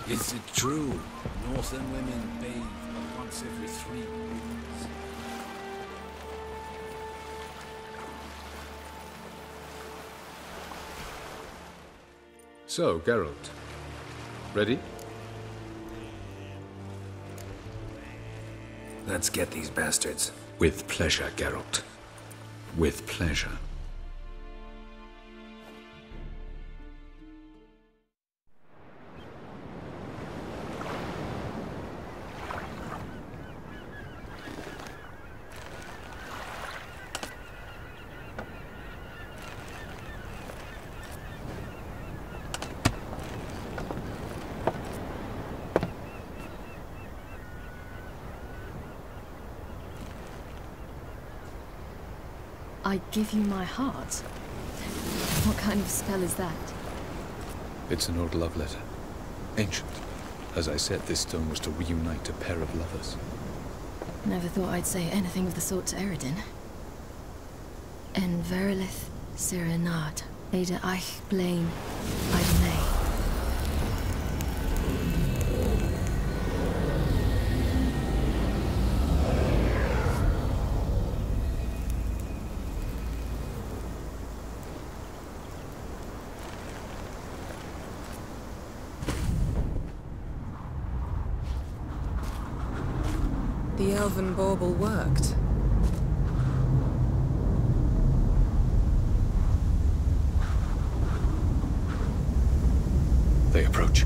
Is it true? Northern women bathe but once every 3 weeks. So, Geralt. Ready? Let's get these bastards. With pleasure, Geralt. With pleasure. I give you my heart? What kind of spell is that? It's an old love letter. Ancient. As I said, this stone was to reunite a pair of lovers. Never thought I'd say anything of the sort to Eredin. En verilith serenad, Ada eich blaen, Idemay. The elven bauble worked. They approach.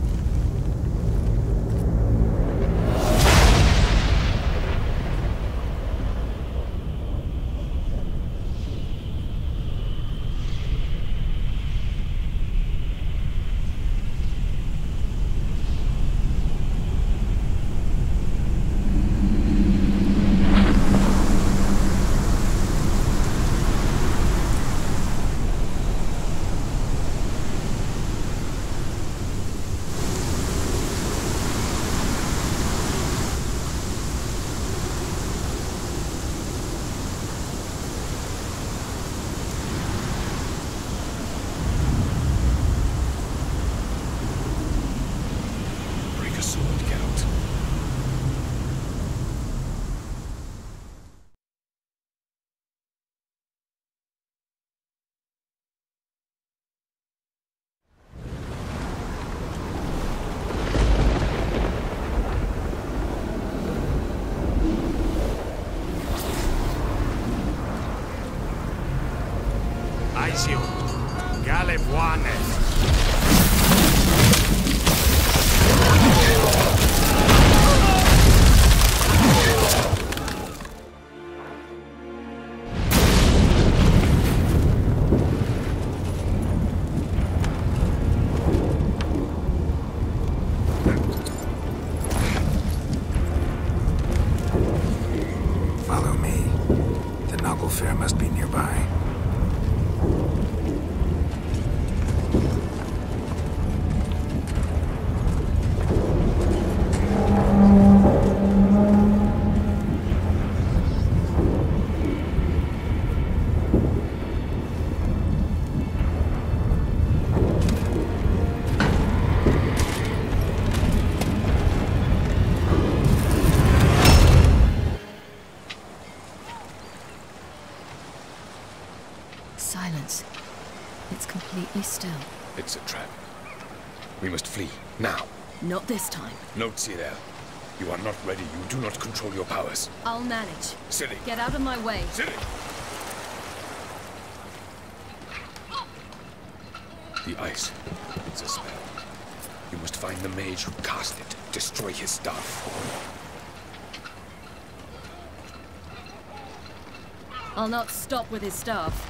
Aizio, Galebuane. Follow me. The Naglfar must be nearby. Silence. It's completely still. It's a trap. We must flee, now. Not this time. No, Cyril. You are not ready. You do not control your powers. I'll manage. Ciri! Get out of my way. Ciri! The ice. It's a spell. You must find the mage who cast it. Destroy his staff. I'll not stop with his staff.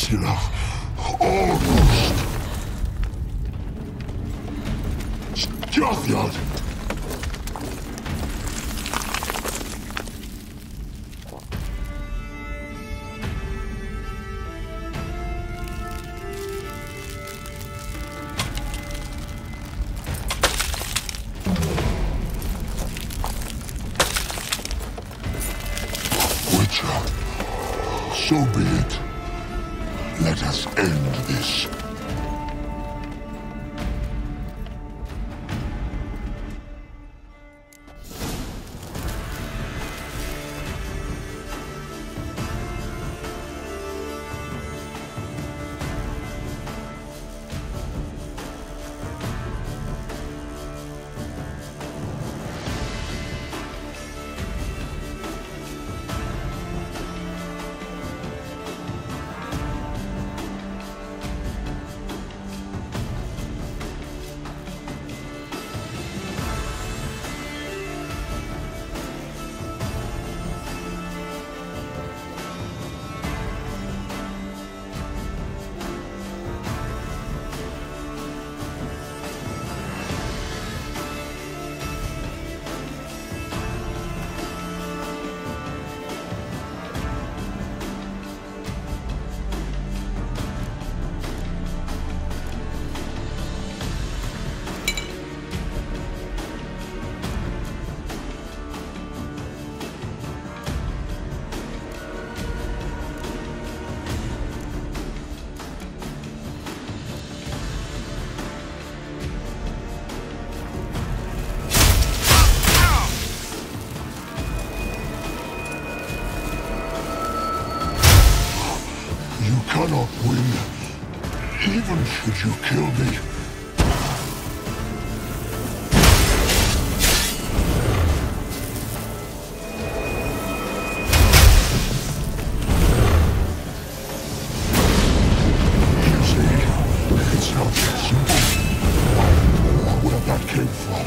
That's enough. Almost. Jothyard! So be it. Let us end this. Cannot win, even should you kill me. You see, it's not that simple. I know where that came from.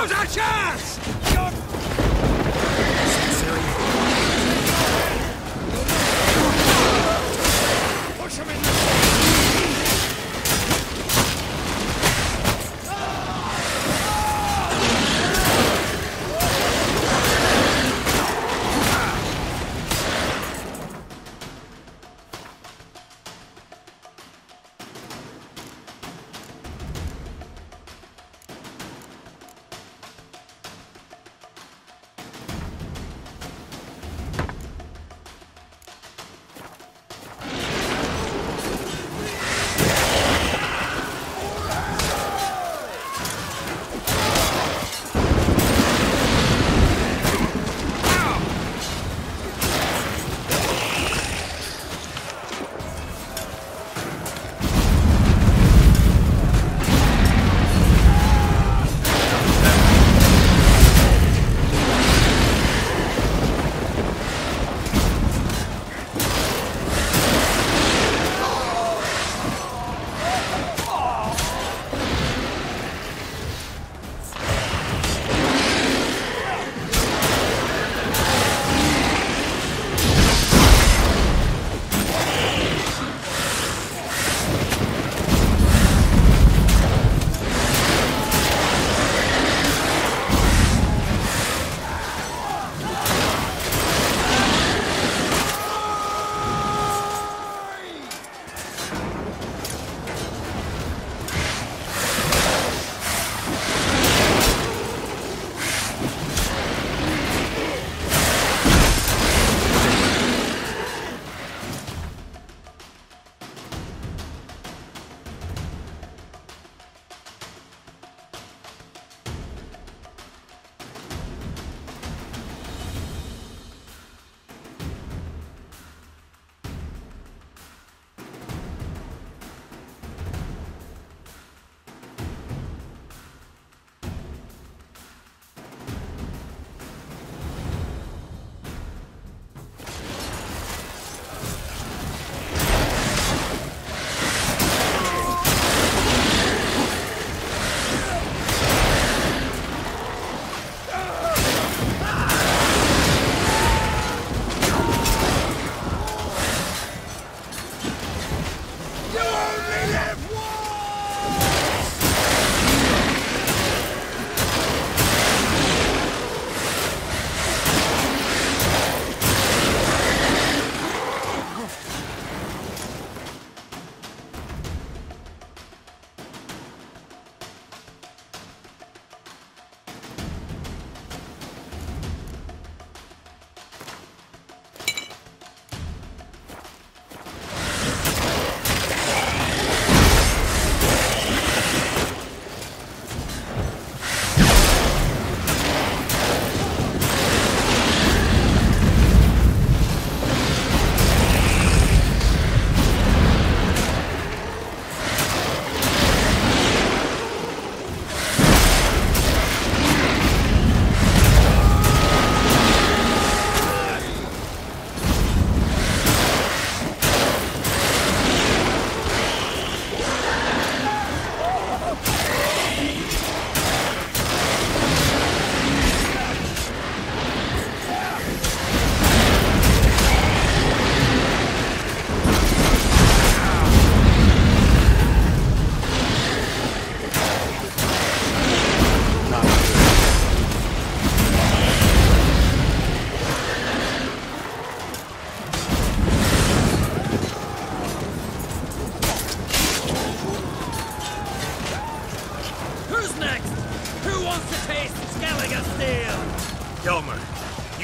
Now's our chance! Push him in!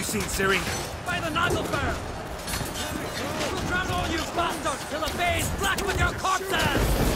seen Ciri? By the Nagelfar! We'll drown all you bastards till the bay's black with your corpses!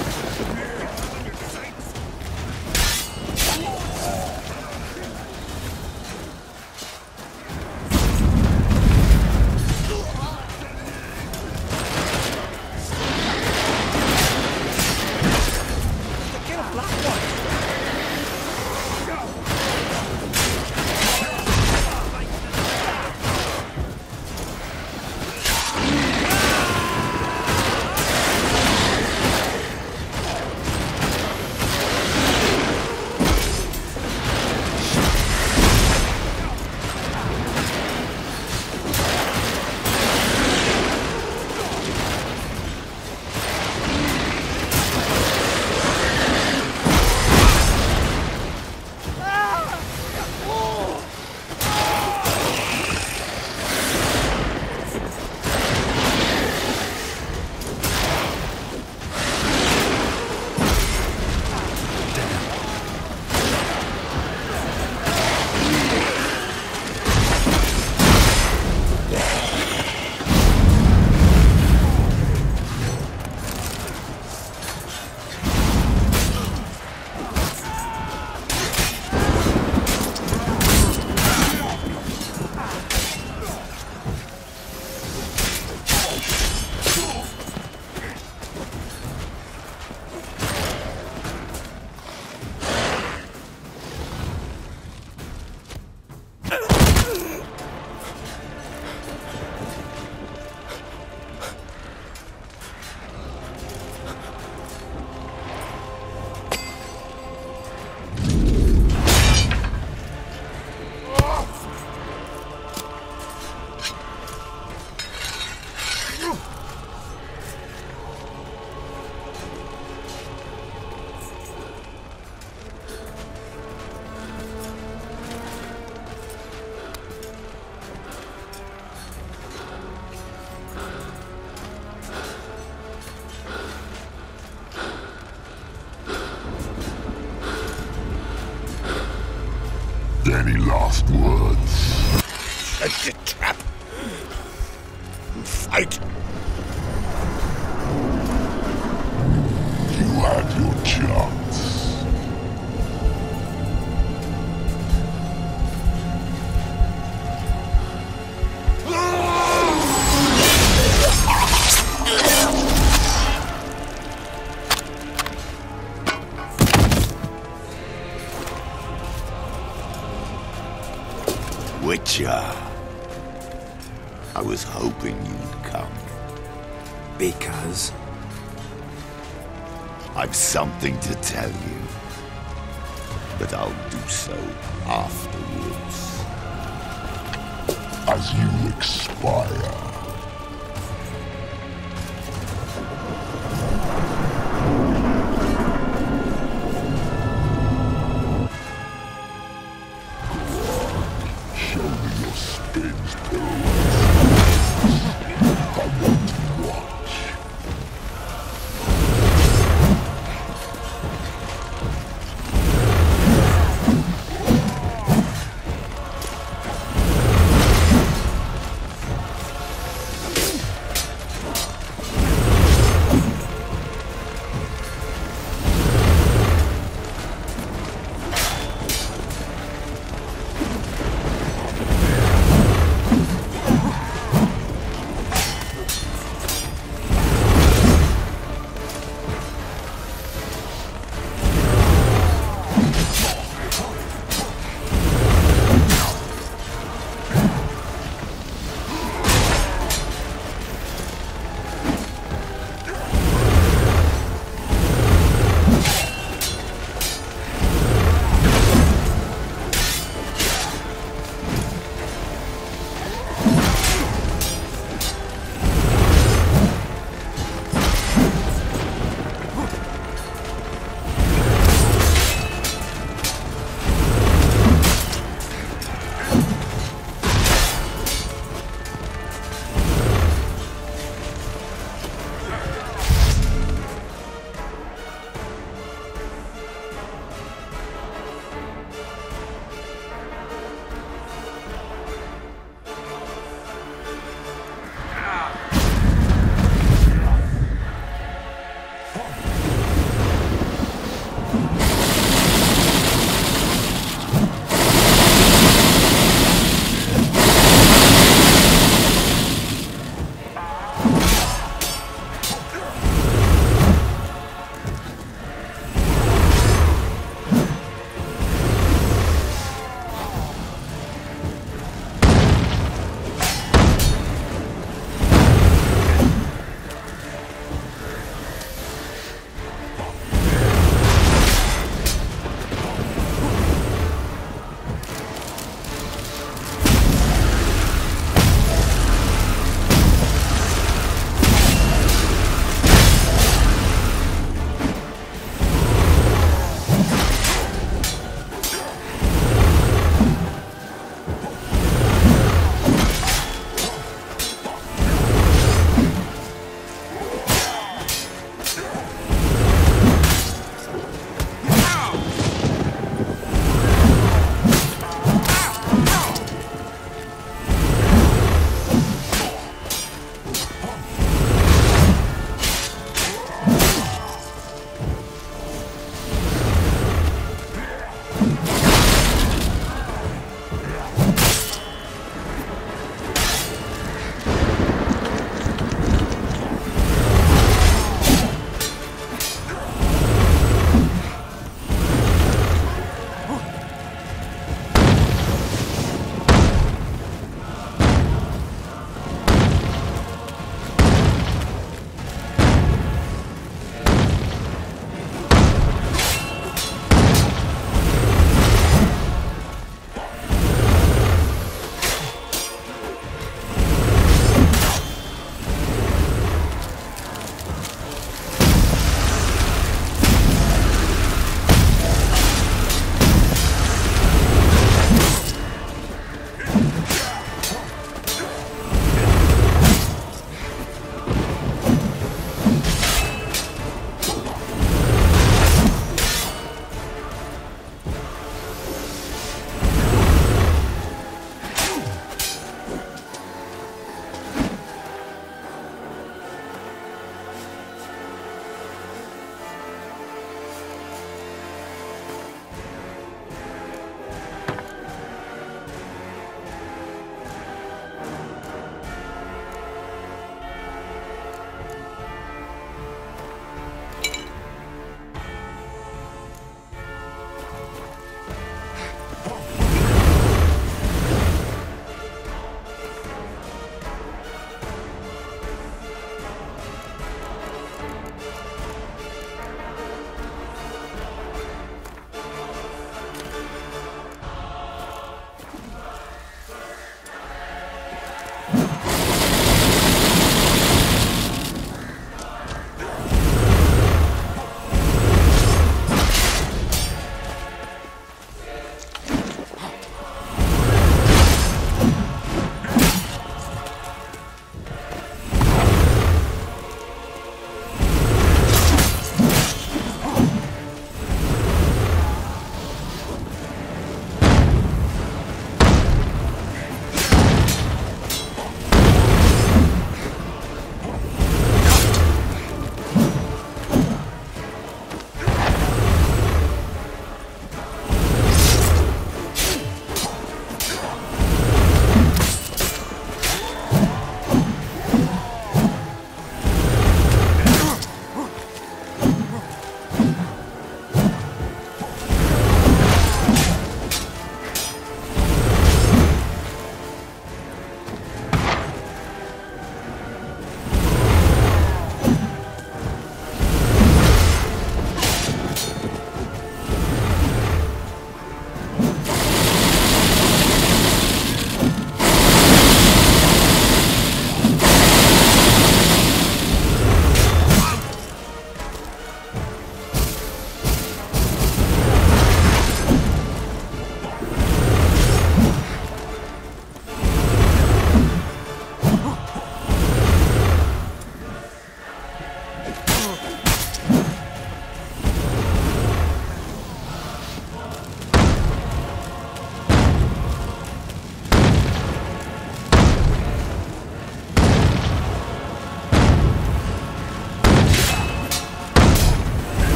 Any last words? Set your trap. And fight. You had your chance. Witcher. I was hoping you'd come. Because? I've something to tell you. But I'll do so afterwards. As you expire. Show me your spins, Bill. I want to watch.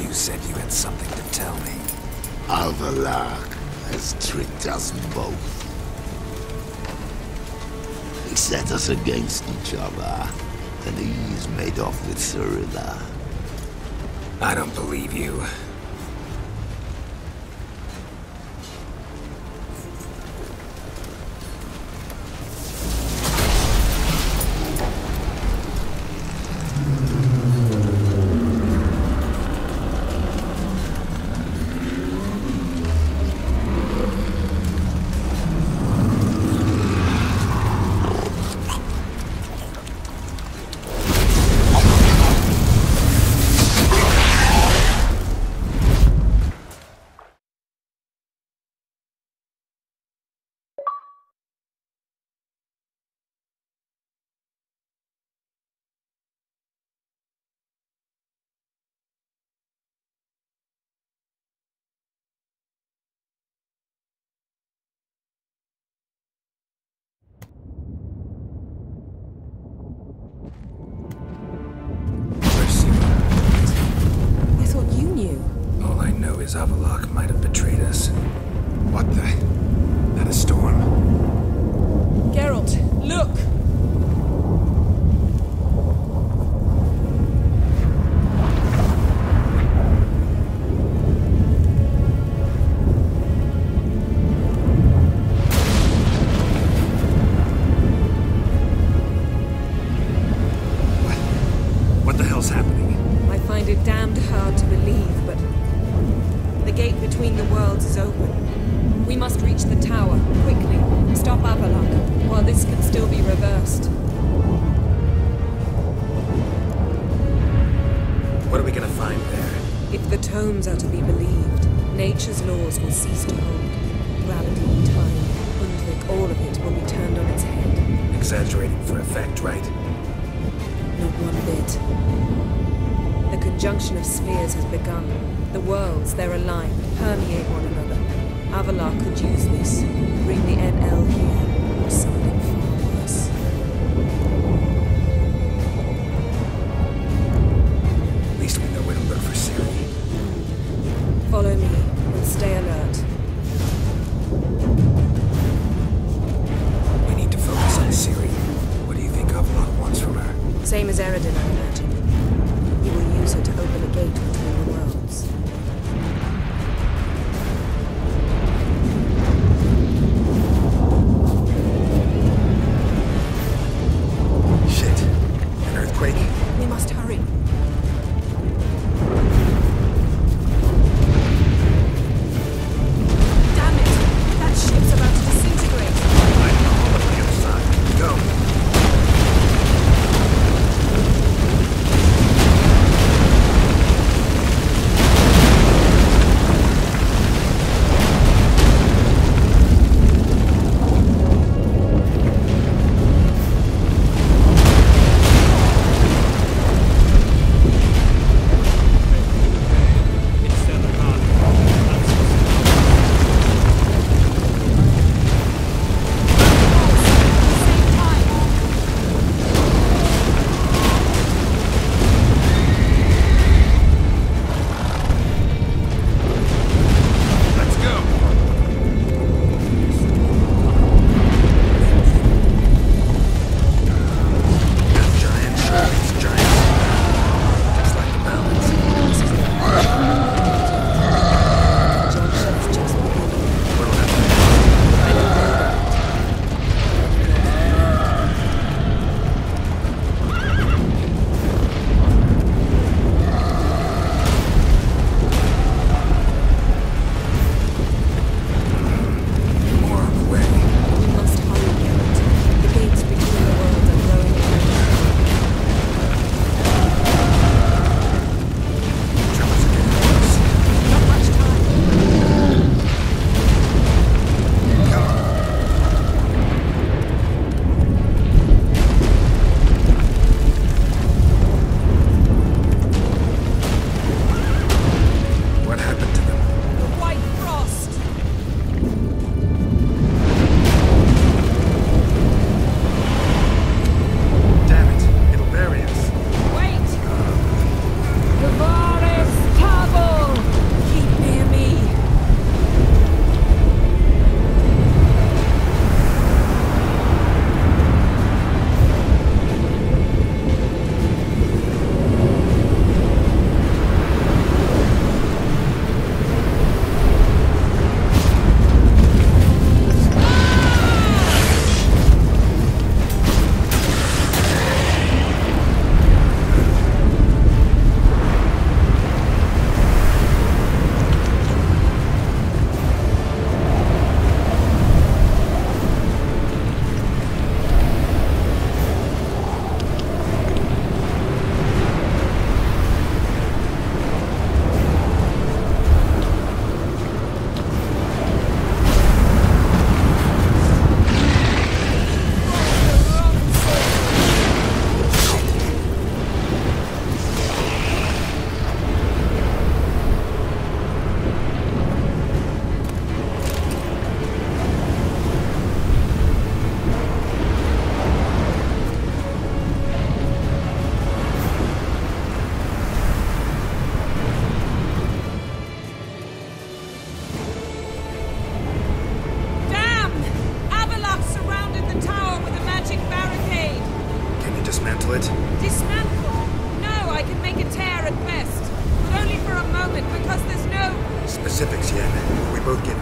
You said you had something to tell me. Avallac'h has tricked us both. He set us against each other, and he's made off with Cirilla. I don't believe you. Avallac'h might have betrayed us. What the? That a storm? Geralt, look! What the hell's happening? I find it damned hard to believe, but the gate between the worlds is open. We must reach the tower, quickly. Stop Avallac'h, while this can still be reversed. What are we gonna find there? If the tomes are to be believed, nature's laws will cease to hold. Gravity, time, Undvik, all of it will be turned on its head. Exaggerating for effect, right? Not one bit. The conjunction of spheres has begun. The worlds, they're aligned, permeate one another. Avallac'h could use this, bring the NL here, or something far worse. At least we know where to look for Ciri. Follow me, and stay alert. We need to focus on Ciri. What do you think Avallac'h wants from her? Same as Eredin, I imagine. He will use her to open a gate between the worlds.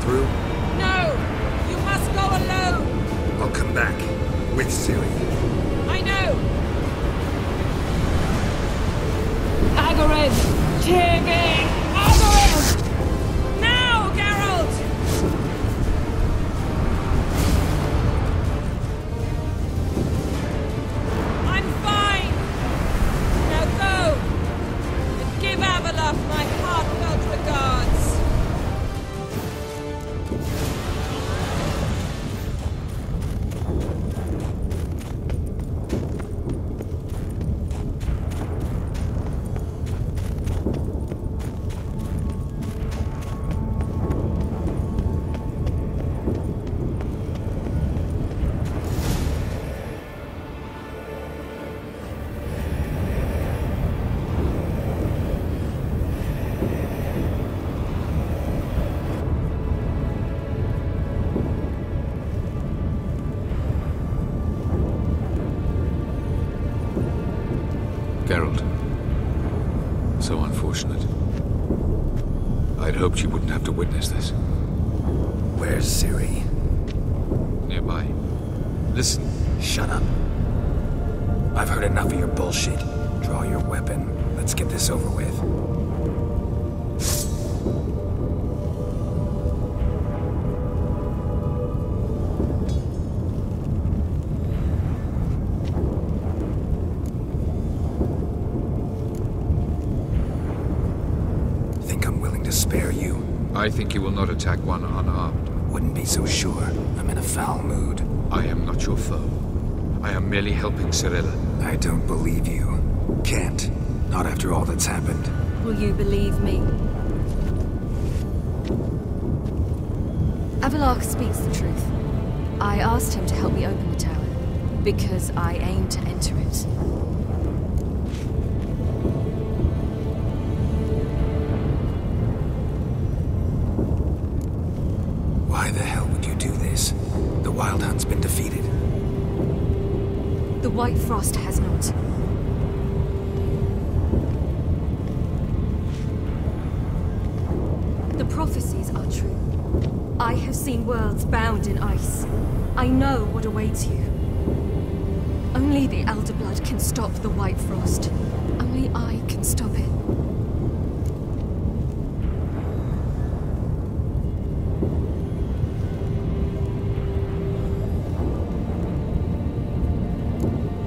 through? No! You must go alone! I'll come back. With Ciri. I know! Agarin! Tirving! Agarin! Now, Geralt! I'm fine! Now go! And give Avalok my heartfelt regards! Geralt. So unfortunate. I'd hoped you wouldn't have to witness this. Where's Ciri? Nearby. Listen. Shut up. I've heard enough of your bullshit. Draw your weapon. Let's get this over with. Think I'm willing to spare you? I think you will not attack one unarmed. Wouldn't be so sure. I'm in a foul mood. I am not your foe. I am merely helping Cirilla. I don't believe you. Can't. Not after all that's happened. Will you believe me? Avalok speaks the truth. I asked him to help me open the tower, because I aim to enter it. Why the hell would you do this? The Wild Hunt's been defeated. The White Frost has not. The prophecies are true. I have seen worlds bound in ice. I know what awaits you. Only the Elder Blood can stop the White Frost. Only I can stop it.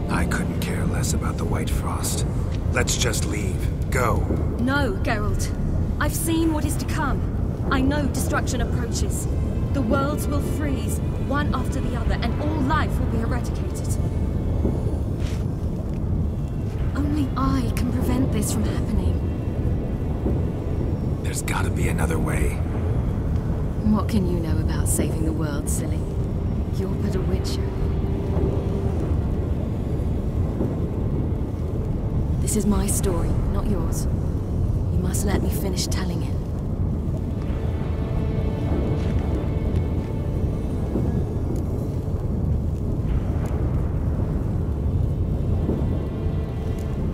I couldn't care less about the White Frost. Let's just leave. Go. No, Geralt. I've seen what is to come. I know destruction approaches. The worlds will freeze, one after the other, and all life will be eradicated. Only I can prevent this from happening. There's gotta be another way. What can you know about saving the world, silly? You're but a witcher. This is my story, not yours. You must let me finish telling it.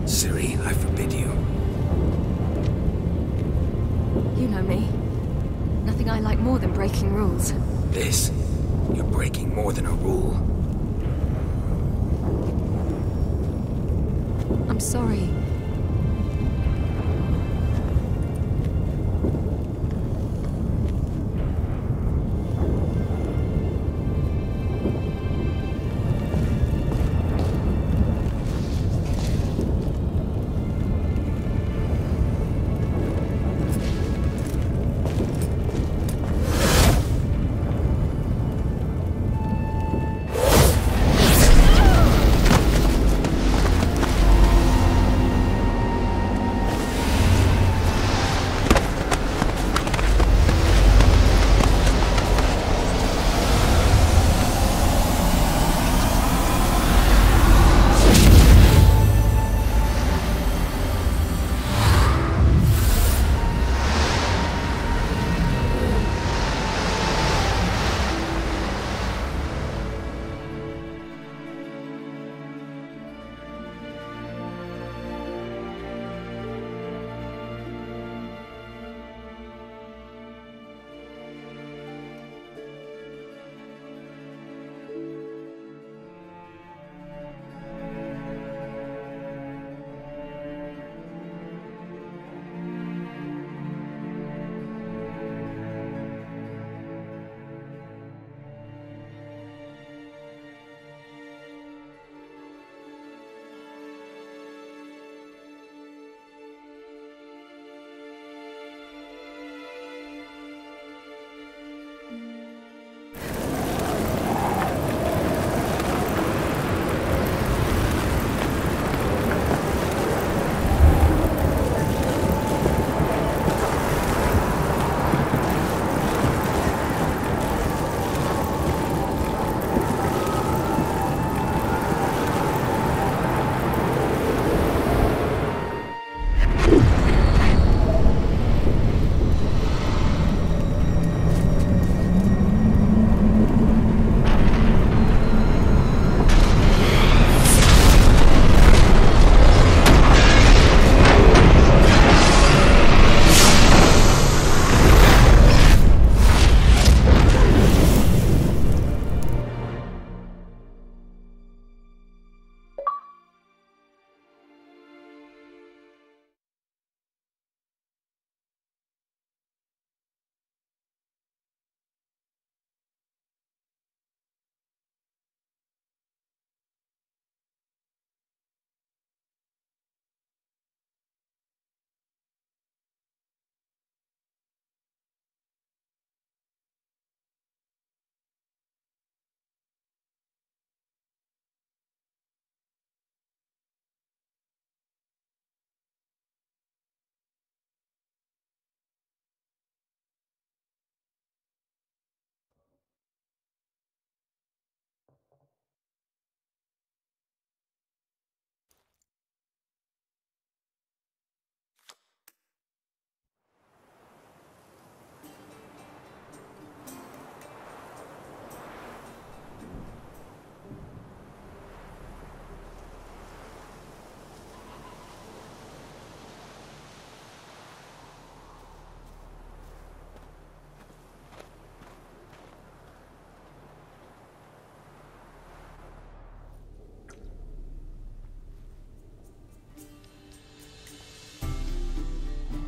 Ciri, I forbid you. You know me. Nothing I like more than breaking rules. This? You're breaking more than a rule. I'm sorry.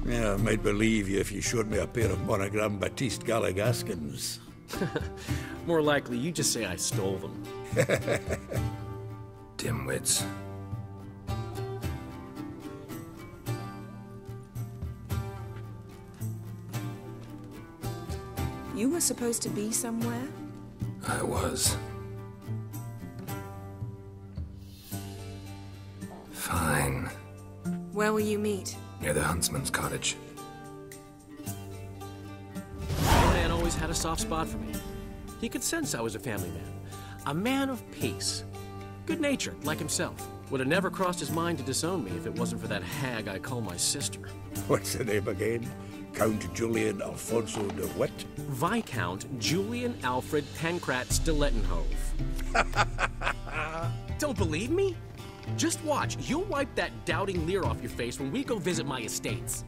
Yeah, I might believe you if you showed me a pair of monogram Batiste Galligaskins. More likely, you just say I stole them. Dimwits. You were supposed to be somewhere? I was. Fine. Where will you meet? Near the huntsman's cottage. My man always had a soft spot for me. He could sense I was a family man. A man of peace. Good-natured, like himself. Would have never crossed his mind to disown me if it wasn't for that hag I call my sister. What's the name again? Count Julian Alfonso de Witt? Viscount Julian Alfred Pancrat Stilettenhove. Don't believe me? Just watch. You'll wipe that doubting leer off your face when we go visit my estates.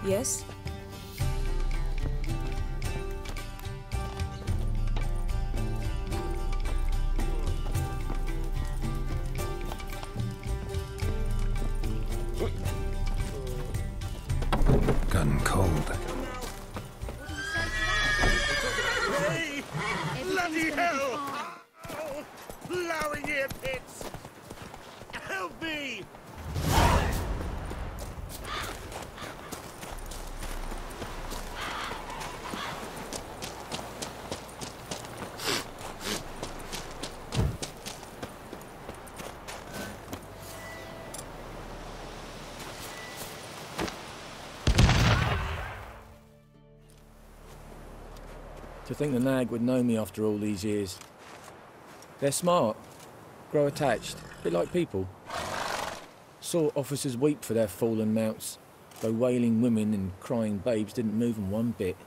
Yes? Gun cold. Hey! Bloody hell! Oh, blowing ear pits! Help me! To think the nag would know me after all these years. They're smart, grow attached, a bit like people. Saw officers weep for their fallen mounts, though wailing women and crying babes didn't move them one bit.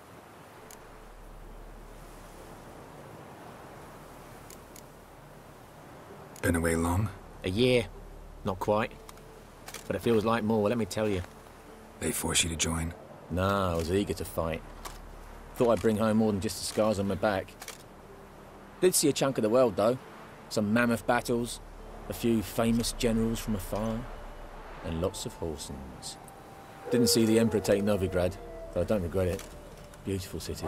Been away long? A year. Not quite. But it feels like more, let me tell you. They force you to join? Nah, I was eager to fight. Thought I'd bring home more than just the scars on my back. Did see a chunk of the world, though. Some mammoth battles, a few famous generals from afar, and lots of horsens. Didn't see the Emperor take Novigrad, though I don't regret it. Beautiful city.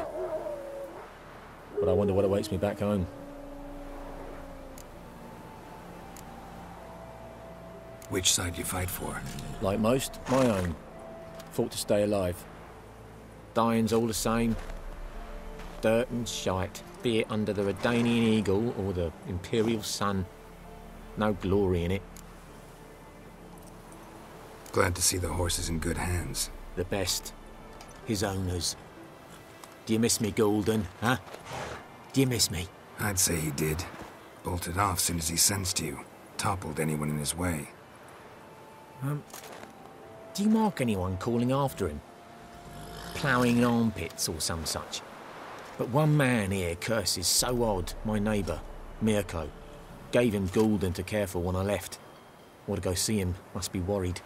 But I wonder what awaits me back home. Which side you fight for? Like most, my own. Fought to stay alive. Dying's all the same. Dirt and shite, be it under the Redanian Eagle or the Imperial Sun. No glory in it. Glad to see the horses in good hands. The best. His owners. Do you miss me, Gulden, huh? Do you miss me? I'd say he did. Bolted off soon as he sensed you. Toppled anyone in his way. Do you mark anyone calling after him? Ploughing in armpits or some such? But one man here curses so odd, my neighbour, Mirko. Gave him Gulden to care for when I left. Want to go see him, must be worried.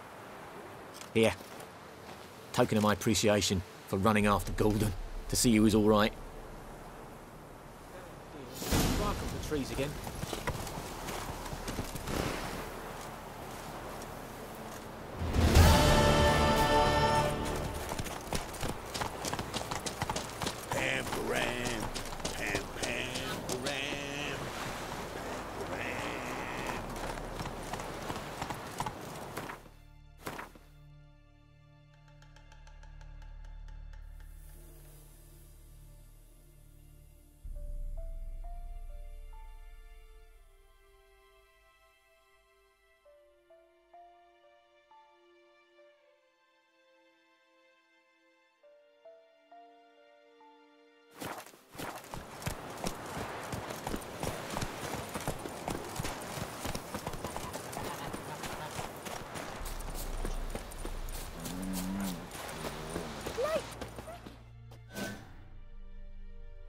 Here. Token of my appreciation for running after Gulden, to see he was all right. Bark off the trees again.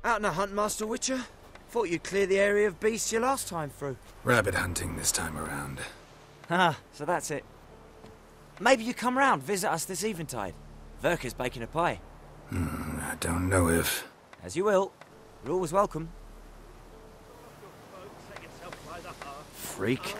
Out on a hunt, Master Witcher? Thought you'd clear the area of beasts your last time through. Rabbit hunting this time around. Ah, so that's it. Maybe you come round, visit us this eventide. Verka's baking a pie. I don't know if... As you will. You're always welcome. Freak.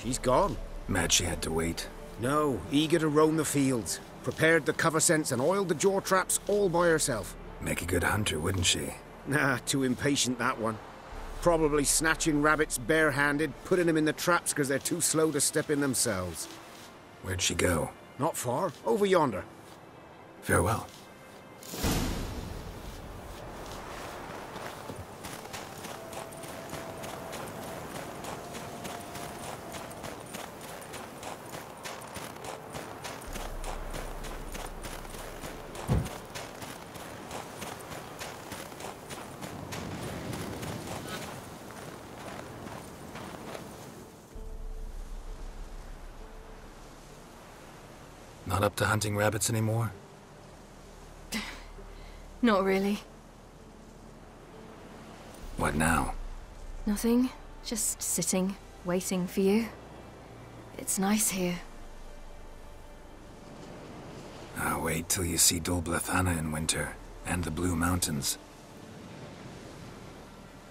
She's gone. Mad she had to wait. No, eager to roam the fields. Prepared the cover scents and oiled the jaw traps all by herself. Make a good hunter, wouldn't she? Nah, too impatient, that one. Probably snatching rabbits barehanded, putting them in the traps because they're too slow to step in themselves. Where'd she go? Not far. Over yonder. Farewell. Not up to hunting rabbits anymore? Not really. What now? Nothing. Just sitting, waiting for you. It's nice here. I'll wait till you see Dol Blathanna in winter, and the Blue Mountains.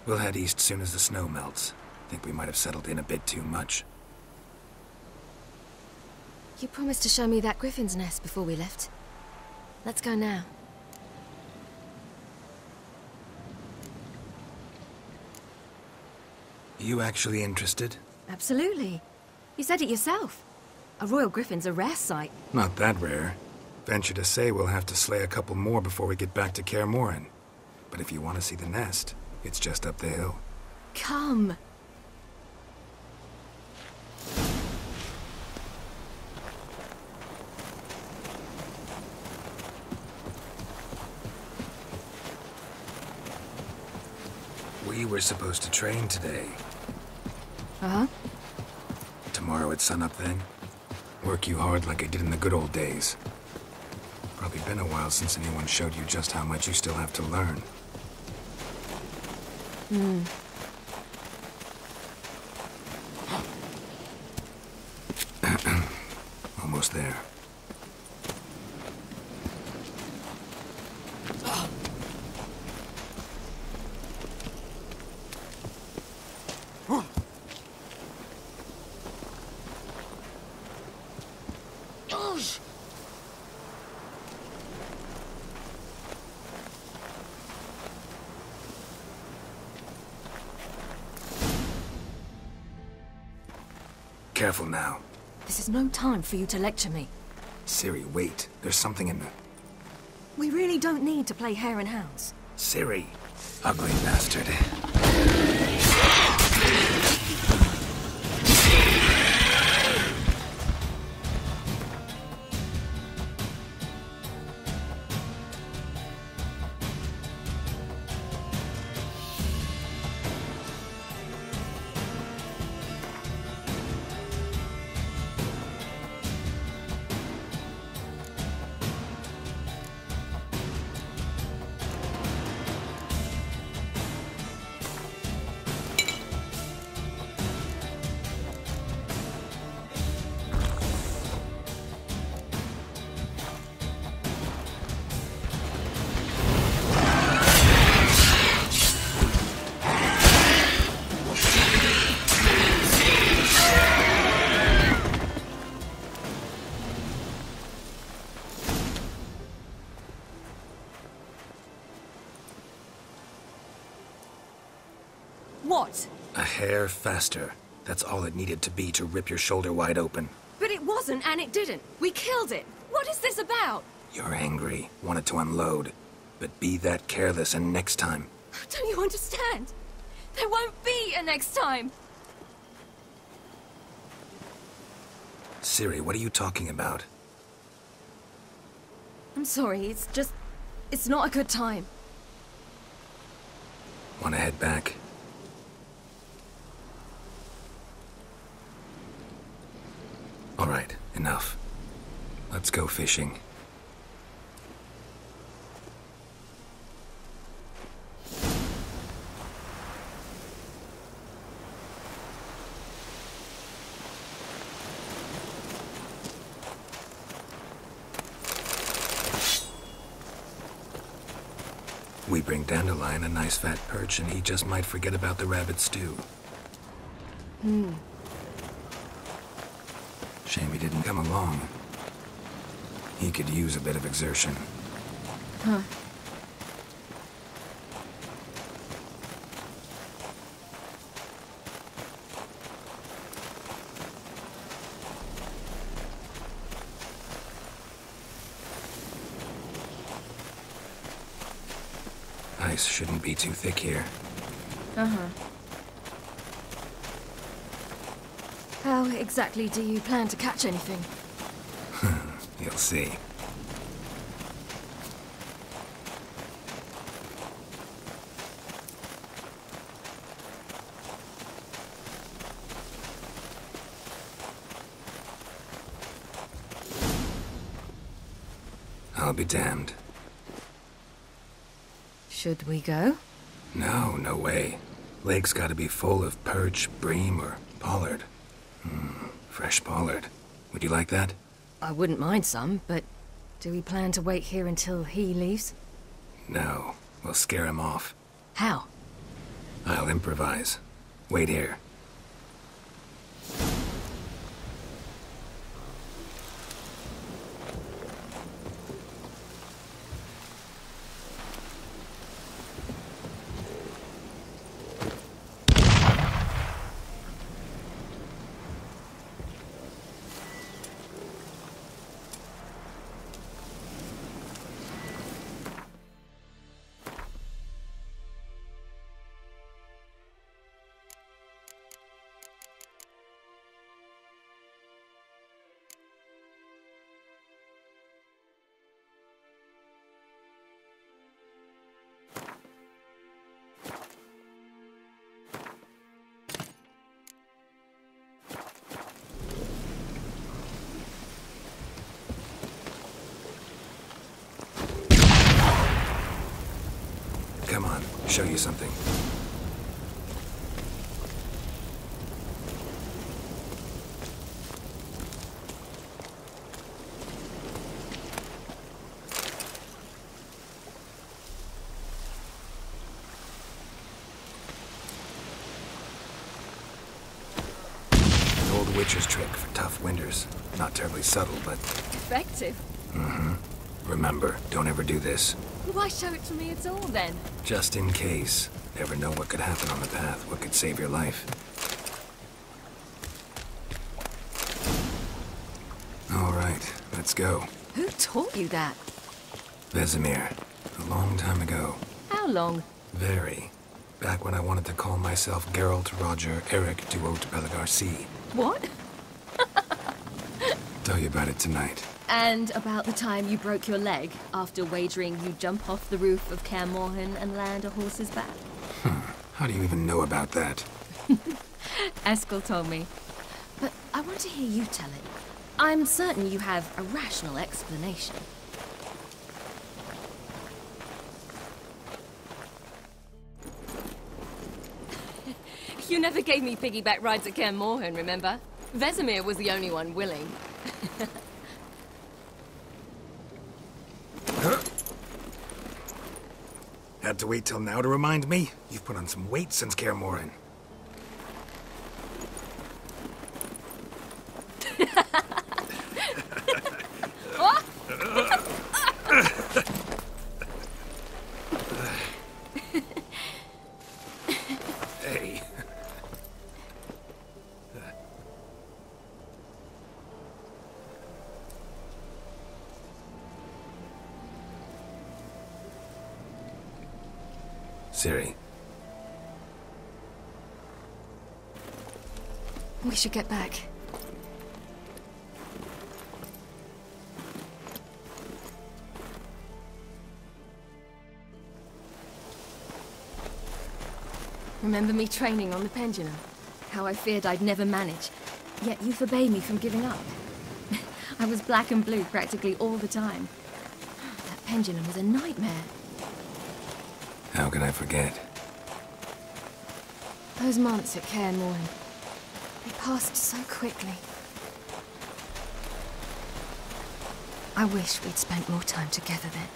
We'll head east soon as the snow melts. Think we might have settled in a bit too much. You promised to show me that griffin's nest before we left. Let's go now. You actually interested? Absolutely. You said it yourself. A royal griffin's a rare sight. Not that rare. Venture to say we'll have to slay a couple more before we get back to Kaer Morhen. But if you want to see the nest, it's just up the hill. Come. We were supposed to train today. Uh-huh. Tomorrow at sunup then? Work you hard like I did in the good old days. Probably been a while since anyone showed you just how much you still have to learn. Almost there. Careful now. This is no time for you to lecture me. Ciri, wait. There's something in the... We really don't need to play hare and hounds. Ciri. Ugly bastard. What? A hair faster. That's all it needed to be to rip your shoulder wide open. But it wasn't, and it didn't. We killed it. What is this about? You're angry, wanted to unload. But be that careless and next time, Don't you understand? There won't be a next time! Ciri, what are you talking about? I'm sorry, it's just... it's not a good time. Want to head back? All right, enough. Let's go fishing. We bring Dandelion a nice fat perch, and he just might forget about the rabbit stew. Shame he didn't come along. He could use a bit of exertion. Huh. Ice shouldn't be too thick here. Uh-huh. How exactly do you plan to catch anything? You'll see. I'll be damned. Should we go? No, no way. Lake's gotta be full of perch, bream, or pollard. Fresh pollard. Would you like that? I wouldn't mind some, but do we plan to wait here until he leaves? No, we'll scare him off. How? I'll improvise. Wait here. Come on, show you something. An old witcher's trick for tough winters. Not terribly subtle, but... Effective. Remember, don't ever do this. Why show it to me at all, then? Just in case. Never know what could happen on the path, what could save your life. All right, let's go. Who taught you that? Vesemir. A long time ago. How long? Very. Back when I wanted to call myself Geralt Roger Eric Duot Bellegarcie. What? Tell you about it tonight. And about the time you broke your leg after wagering you jump off the roof of Kaer Morhen and land a horse's back? How do you even know about that? Eskel told me. But I want to hear you tell it. I'm certain you have a rational explanation. You never gave me piggyback rides at Kaer Morhen, remember? Vesemir was the only one willing. Had to wait till now to remind me? You've put on some weight since Kaer Morhen. Hey. Ciri. We should get back. Remember me training on the pendulum? How I feared I'd never manage. Yet you forbade me from giving up. I was black and blue practically all the time. That pendulum was a nightmare. How can I forget? Those months at Kaer Morhen, they passed so quickly. I wish we'd spent more time together then.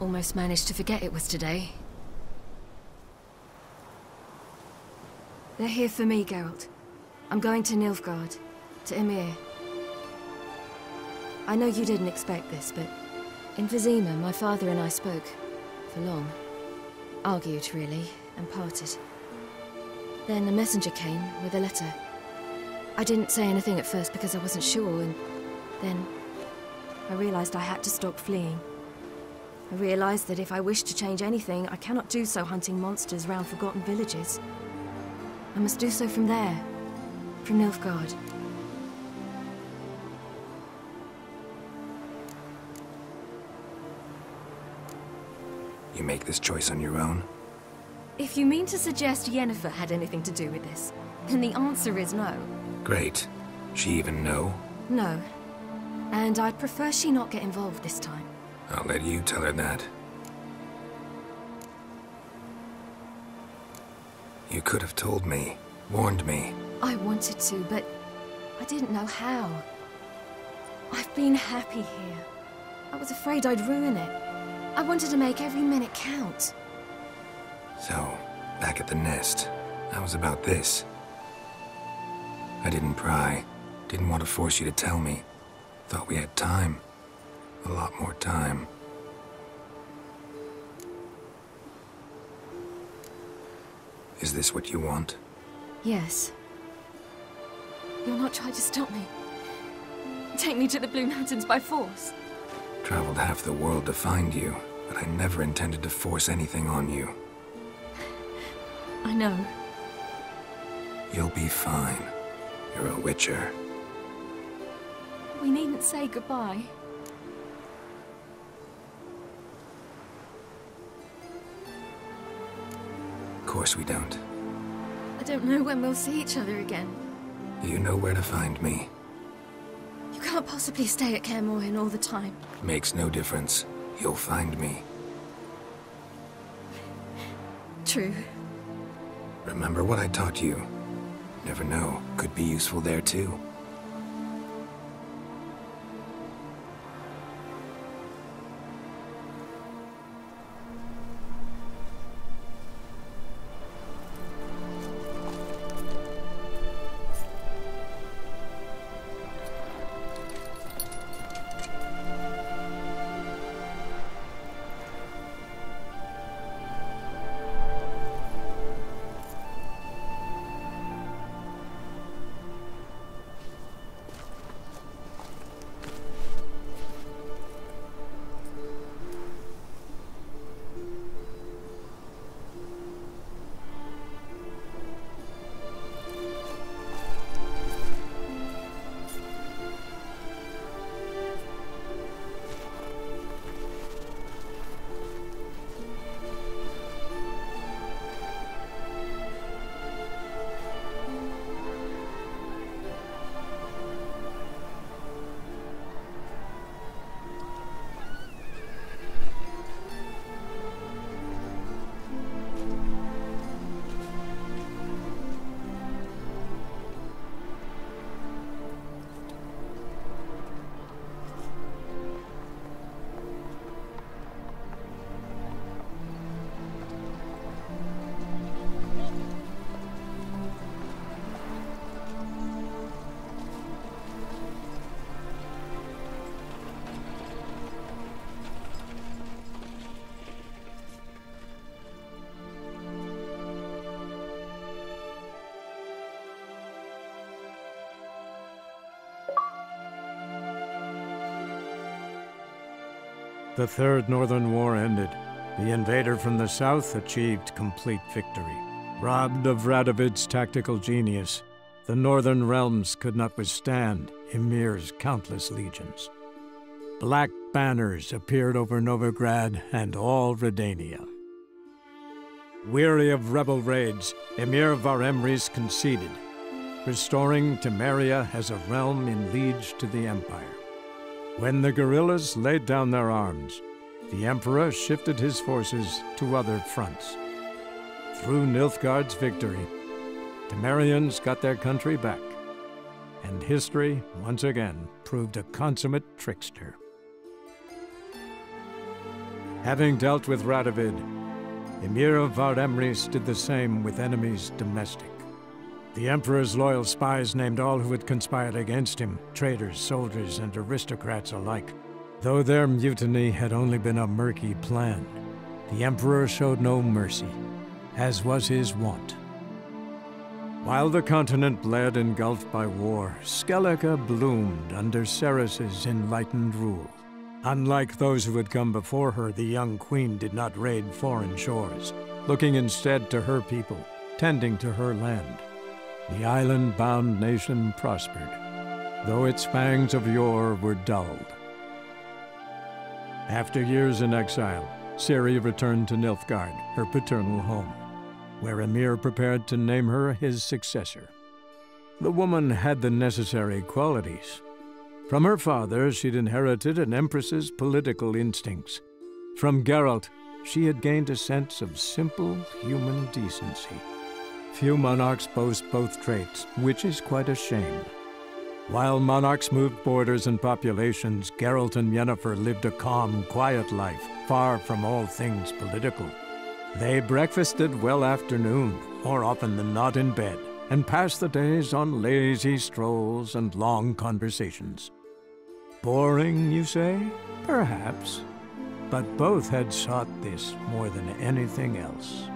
Almost managed to forget it was today. They're here for me, Geralt. I'm going to Nilfgaard, to Ymir. I know you didn't expect this, but in Vizima, my father and I spoke. For long. Argued, really, and parted. Then a messenger came with a letter. I didn't say anything at first because I wasn't sure, and then I realized I had to stop fleeing. I realized that if I wish to change anything, I cannot do so hunting monsters round forgotten villages. I must do so from there, from Nilfgaard. You make this choice on your own? If you mean to suggest Yennefer had anything to do with this, then the answer is no. Great. She even know? No. And I'd prefer she not get involved this time. I'll let you tell her that. You could have told me, warned me. I wanted to, but I didn't know how. I've been happy here. I was afraid I'd ruin it. I wanted to make every minute count. So, back at the nest, I was about this. I didn't pry, didn't want to force you to tell me. Thought we had time. A lot more time. Is this what you want? Yes. You'll not try to stop me. Take me to the Blue Mountains by force. Traveled half the world to find you, but I never intended to force anything on you. I know. You'll be fine. You're a Witcher. We needn't say goodbye. Of course we don't. I don't know when we'll see each other again. You know where to find me. You can't possibly stay at Kaer Morhen all the time. Makes no difference. You'll find me. True. Remember what I taught you. Never know, could be useful there too. The Third Northern War ended. The invader from the south achieved complete victory. Robbed of Radovid's tactical genius, the Northern Realms could not withstand Ymir's countless legions. Black banners appeared over Novigrad and all Redania. Weary of rebel raids, Ymir Varemris conceded, restoring Temeria as a realm in liege to the Empire. When the guerrillas laid down their arms, the Emperor shifted his forces to other fronts. Through Nilfgaard's victory, Temerians got their country back, and history once again proved a consummate trickster. Having dealt with Radovid, Ymir of Varemris did the same with enemies domestic. The Emperor's loyal spies named all who had conspired against him, traitors, soldiers, and aristocrats alike. Though their mutiny had only been a murky plan, the Emperor showed no mercy, as was his wont. While the continent bled engulfed by war, Skellige bloomed under Ceres's enlightened rule. Unlike those who had come before her, the young queen did not raid foreign shores, looking instead to her people, tending to her land. The island-bound nation prospered, though its fangs of yore were dulled. After years in exile, Ciri returned to Nilfgaard, her paternal home, where Ymir prepared to name her his successor. The woman had the necessary qualities. From her father, she'd inherited an empress's political instincts. From Geralt, she had gained a sense of simple human decency. Few monarchs boast both traits, which is quite a shame. While monarchs moved borders and populations, Geralt and Yennefer lived a calm, quiet life, far from all things political. They breakfasted well after noon, more often than not in bed, and passed the days on lazy strolls and long conversations. Boring, you say? Perhaps. But both had sought this more than anything else.